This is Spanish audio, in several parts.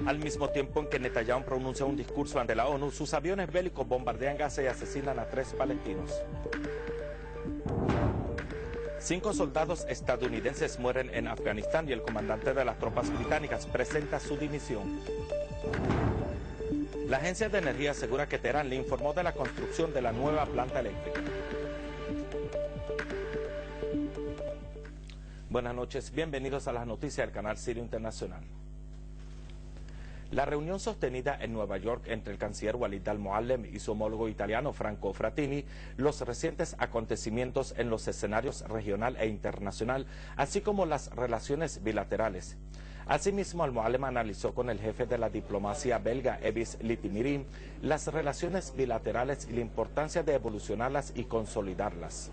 Al mismo tiempo en que Netanyahu pronuncia un discurso ante la ONU, sus aviones bélicos bombardean Gaza y asesinan a 3 palestinos. 5 soldados estadounidenses mueren en Afganistán y el comandante de las tropas británicas presenta su dimisión. La Agencia de Energía asegura que Teherán le informó de la construcción de la nueva planta eléctrica. Buenas noches, bienvenidos a las noticias del canal Sirio Internacional. La reunión sostenida en Nueva York entre el canciller Walid al-Muallem y su homólogo italiano Franco Frattini, los recientes acontecimientos en los escenarios regional e internacional, así como las relaciones bilaterales. Asimismo, al-Muallem analizó con el jefe de la diplomacia belga, Evis Litimirin, las relaciones bilaterales y la importancia de evolucionarlas y consolidarlas.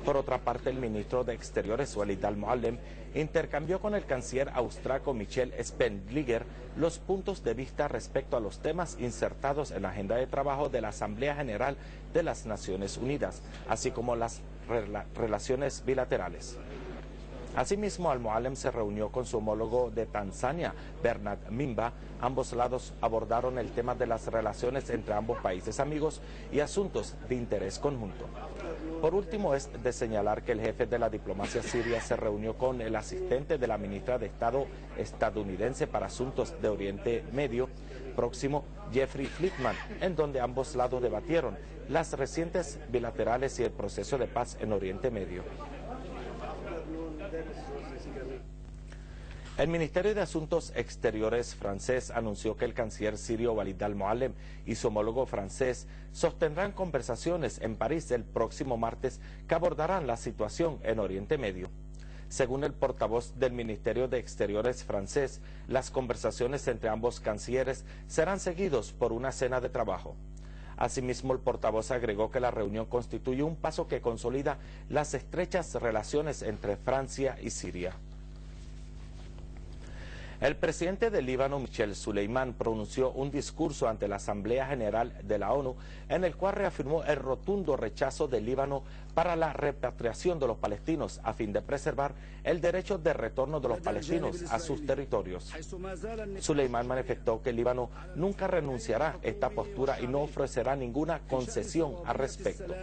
Por otra parte, el ministro de Exteriores, Walid al-Muallem, intercambió con el canciller austriaco Michel Spendliger los puntos de vista respecto a los temas insertados en la agenda de trabajo de la Asamblea General de las Naciones Unidas, así como las relaciones bilaterales. Asimismo, al-Muallem se reunió con su homólogo de Tanzania, Bernard Memba. Ambos lados abordaron el tema de las relaciones entre ambos países amigos y asuntos de interés conjunto. Por último, es de señalar que el jefe de la diplomacia siria se reunió con el asistente de la ministra de Estado estadounidense para Asuntos de Oriente Medio Próximo, Jeffrey Friedman, en donde ambos lados debatieron las recientes bilaterales y el proceso de paz en Oriente Medio. El Ministerio de Asuntos Exteriores francés anunció que el canciller sirio Walid al-Muallem y su homólogo francés sostendrán conversaciones en París el próximo martes que abordarán la situación en Oriente Medio. Según el portavoz del Ministerio de Exteriores francés, las conversaciones entre ambos cancilleres serán seguidos por una cena de trabajo. Asimismo, el portavoz agregó que la reunión constituye un paso que consolida las estrechas relaciones entre Francia y Siria. El presidente del Líbano, Michel Suleiman, pronunció un discurso ante la Asamblea General de la ONU en el cual reafirmó el rotundo rechazo del Líbano para la repatriación de los palestinos a fin de preservar el derecho de retorno de los palestinos a sus territorios. Suleiman manifestó que el Líbano nunca renunciará a esta postura y no ofrecerá ninguna concesión al respecto.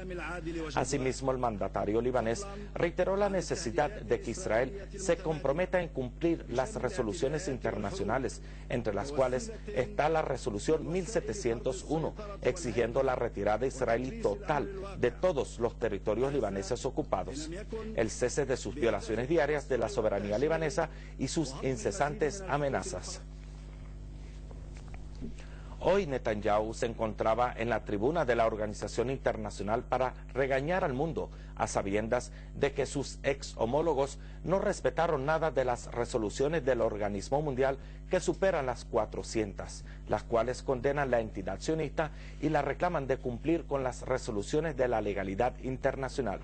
Asimismo, el mandatario libanés reiteró la necesidad de que Israel se comprometa en cumplir las resoluciones internacionales, entre las cuales está la resolución 1701, exigiendo la retirada israelí total de todos los territorios libaneses ocupados, el cese de sus violaciones diarias de la soberanía libanesa y sus incesantes amenazas. Hoy Netanyahu se encontraba en la tribuna de la Organización Internacional para regañar al mundo, a sabiendas de que sus ex homólogos no respetaron nada de las resoluciones del organismo mundial que superan las 400, las cuales condenan la entidad sionista y la reclaman de cumplir con las resoluciones de la legalidad internacional.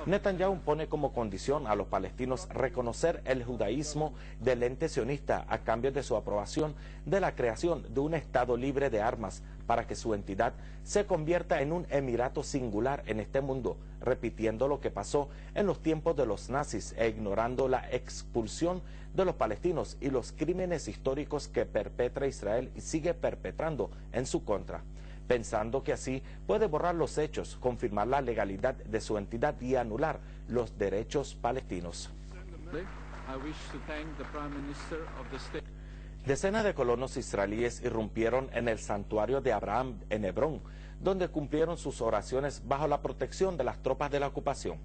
Netanyahu pone como condición a los palestinos reconocer el judaísmo del ente sionista a cambio de su aprobación de la creación de un Estado libre de armas para que su entidad se convierta en un emirato singular en este mundo, repitiendo lo que pasó en los tiempos de los nazis e ignorando la expulsión de los palestinos y los crímenes históricos que perpetra Israel y sigue perpetrando en su contra, pensando que así puede borrar los hechos, confirmar la legalidad de su entidad y anular los derechos palestinos. Decenas de colonos israelíes irrumpieron en el santuario de Abraham en Hebrón, donde cumplieron sus oraciones bajo la protección de las tropas de la ocupación.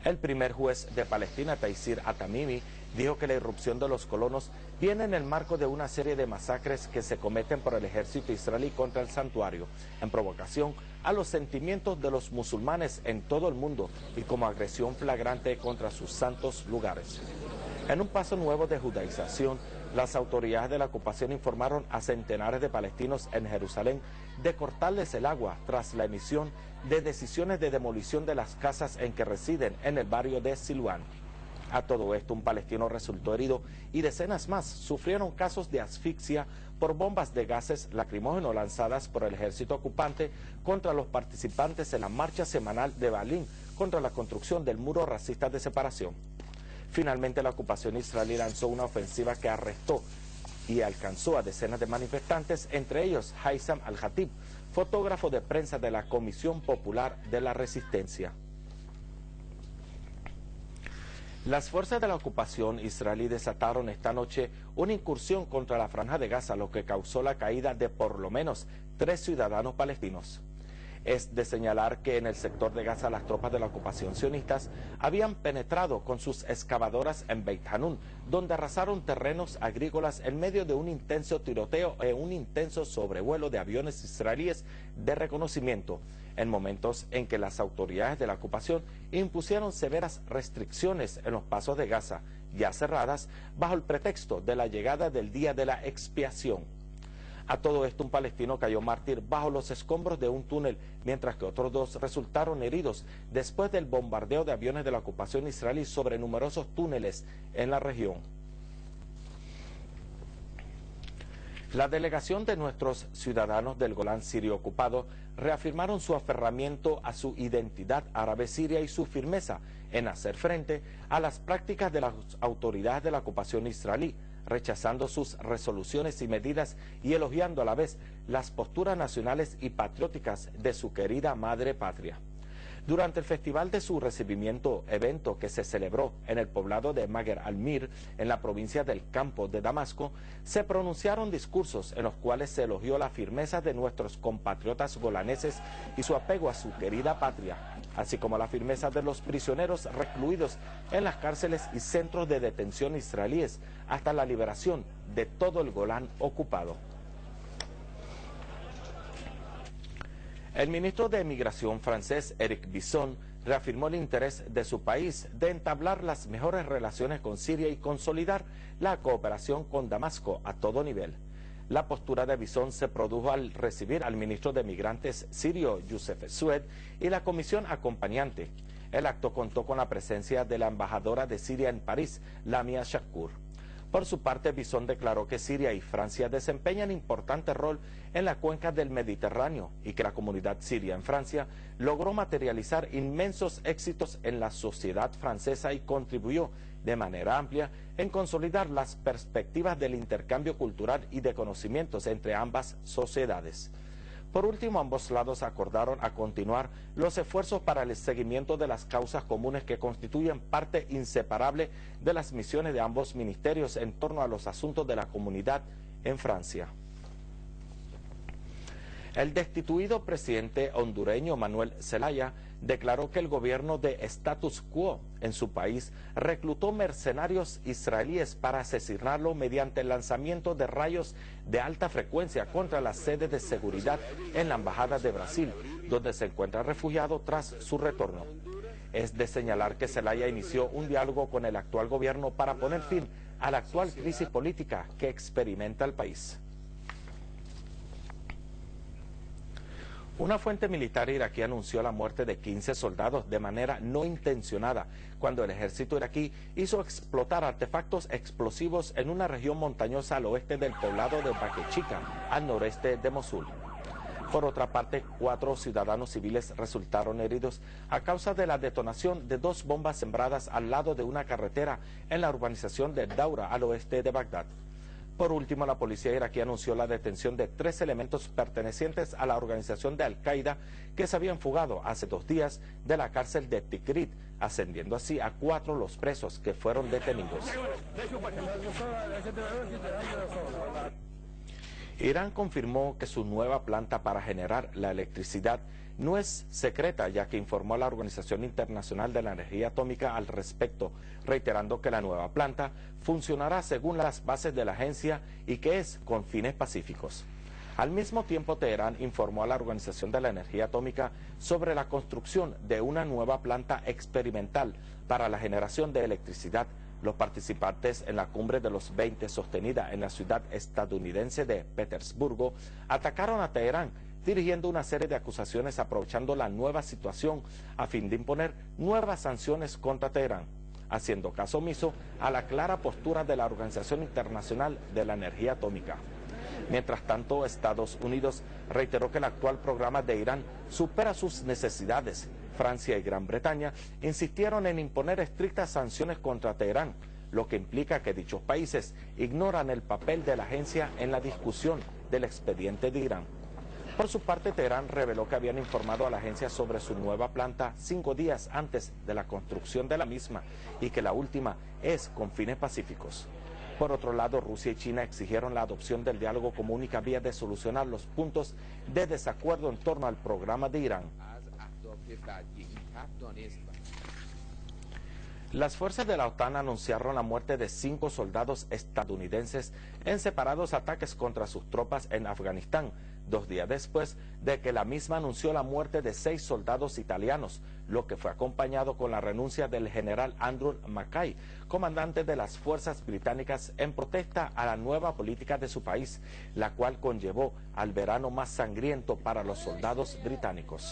El primer juez de Palestina, Taisir Atamimi, dijo que la irrupción de los colonos viene en el marco de una serie de masacres que se cometen por el ejército israelí contra el santuario, en provocación a los sentimientos de los musulmanes en todo el mundo y como agresión flagrante contra sus santos lugares. En un paso nuevo de judaización, las autoridades de la ocupación informaron a centenares de palestinos en Jerusalén de cortarles el agua tras la emisión de decisiones de demolición de las casas en que residen en el barrio de Silwan. A todo esto, un palestino resultó herido y decenas más sufrieron casos de asfixia por bombas de gases lacrimógenos lanzadas por el ejército ocupante contra los participantes en la marcha semanal de Berlín contra la construcción del muro racista de separación. Finalmente, la ocupación israelí lanzó una ofensiva que arrestó y alcanzó a decenas de manifestantes, entre ellos Haitham Al-Khatib, fotógrafo de prensa de la Comisión Popular de la Resistencia. Las fuerzas de la ocupación israelí desataron esta noche una incursión contra la Franja de Gaza, lo que causó la caída de por lo menos 3 ciudadanos palestinos. Es de señalar que en el sector de Gaza las tropas de la ocupación sionistas habían penetrado con sus excavadoras en Beit Hanun, donde arrasaron terrenos agrícolas en medio de un intenso tiroteo e un intenso sobrevuelo de aviones israelíes de reconocimiento, en momentos en que las autoridades de la ocupación impusieron severas restricciones en los pasos de Gaza, ya cerradas, bajo el pretexto de la llegada del día de la expiación. A todo esto, un palestino cayó mártir bajo los escombros de un túnel, mientras que otros 2 resultaron heridos después del bombardeo de aviones de la ocupación israelí sobre numerosos túneles en la región. La delegación de nuestros ciudadanos del Golán sirio ocupado reafirmaron su aferramiento a su identidad árabe siria y su firmeza en hacer frente a las prácticas de las autoridades de la ocupación israelí, rechazando sus resoluciones y medidas y elogiando a la vez las posturas nacionales y patrióticas de su querida madre patria. Durante el festival de su recibimiento, evento que se celebró en el poblado de Mager al-Mir, en la provincia del Campo de Damasco, se pronunciaron discursos en los cuales se elogió la firmeza de nuestros compatriotas golaneses y su apego a su querida patria, así como la firmeza de los prisioneros recluidos en las cárceles y centros de detención israelíes hasta la liberación de todo el Golán ocupado. El ministro de Migración francés, Éric Bisson, reafirmó el interés de su país de entablar las mejores relaciones con Siria y consolidar la cooperación con Damasco a todo nivel. La postura de Bisson se produjo al recibir al ministro de Migrantes sirio, Youssef Soued, y la comisión acompañante. El acto contó con la presencia de la embajadora de Siria en París, Lamia Shakur. Por su parte, Bisson declaró que Siria y Francia desempeñan importante rol en la cuenca del Mediterráneo y que la comunidad siria en Francia logró materializar inmensos éxitos en la sociedad francesa y contribuyó de manera amplia en consolidar las perspectivas del intercambio cultural y de conocimientos entre ambas sociedades. Por último, ambos lados acordaron a continuar los esfuerzos para el seguimiento de las causas comunes que constituyen parte inseparable de las misiones de ambos ministerios en torno a los asuntos de la comunidad en Francia. El destituido presidente hondureño Manuel Zelaya declaró que el gobierno de status quo en su país reclutó mercenarios israelíes para asesinarlo mediante el lanzamiento de rayos de alta frecuencia contra la sede de seguridad en la Embajada de Brasil, donde se encuentra refugiado tras su retorno. Es de señalar que Zelaya inició un diálogo con el actual gobierno para poner fin a la actual crisis política que experimenta el país. Una fuente militar iraquí anunció la muerte de 15 soldados de manera no intencionada cuando el ejército iraquí hizo explotar artefactos explosivos en una región montañosa al oeste del poblado de Baquechica, al noreste de Mosul. Por otra parte, 4 ciudadanos civiles resultaron heridos a causa de la detonación de 2 bombas sembradas al lado de una carretera en la urbanización de Daura, al oeste de Bagdad. Por último, la policía iraquí anunció la detención de 3 elementos pertenecientes a la organización de Al-Qaeda que se habían fugado hace 2 días de la cárcel de Tikrit, ascendiendo así a 4 los presos que fueron detenidos. Irán confirmó que su nueva planta para generar la electricidad no es secreta, ya que informó a la Organización Internacional de la Energía Atómica al respecto, reiterando que la nueva planta funcionará según las bases de la agencia y que es con fines pacíficos. Al mismo tiempo, Teherán informó a la Organización de la Energía Atómica sobre la construcción de una nueva planta experimental para la generación de electricidad. Los participantes en la cumbre de los 20 sostenida en la ciudad estadounidense de Petersburgo atacaron a Teherán, dirigiendo una serie de acusaciones aprovechando la nueva situación a fin de imponer nuevas sanciones contra Teherán, haciendo caso omiso a la clara postura de la Organización Internacional de la Energía Atómica. Mientras tanto, Estados Unidos reiteró que el actual programa de Irán supera sus necesidades. Francia y Gran Bretaña insistieron en imponer estrictas sanciones contra Teherán, lo que implica que dichos países ignoran el papel de la agencia en la discusión del expediente de Irán. Por su parte, Teherán reveló que habían informado a la agencia sobre su nueva planta 5 días antes de la construcción de la misma y que la última es con fines pacíficos. Por otro lado, Rusia y China exigieron la adopción del diálogo como única vía de solucionar los puntos de desacuerdo en torno al programa de Irán. Las fuerzas de la OTAN anunciaron la muerte de 5 soldados estadounidenses en separados ataques contra sus tropas en Afganistán, 2 días después de que la misma anunció la muerte de 6 soldados italianos, lo que fue acompañado con la renuncia del general Andrew Mackay, comandante de las fuerzas británicas, en protesta a la nueva política de su país, la cual conllevó al verano más sangriento para los soldados británicos.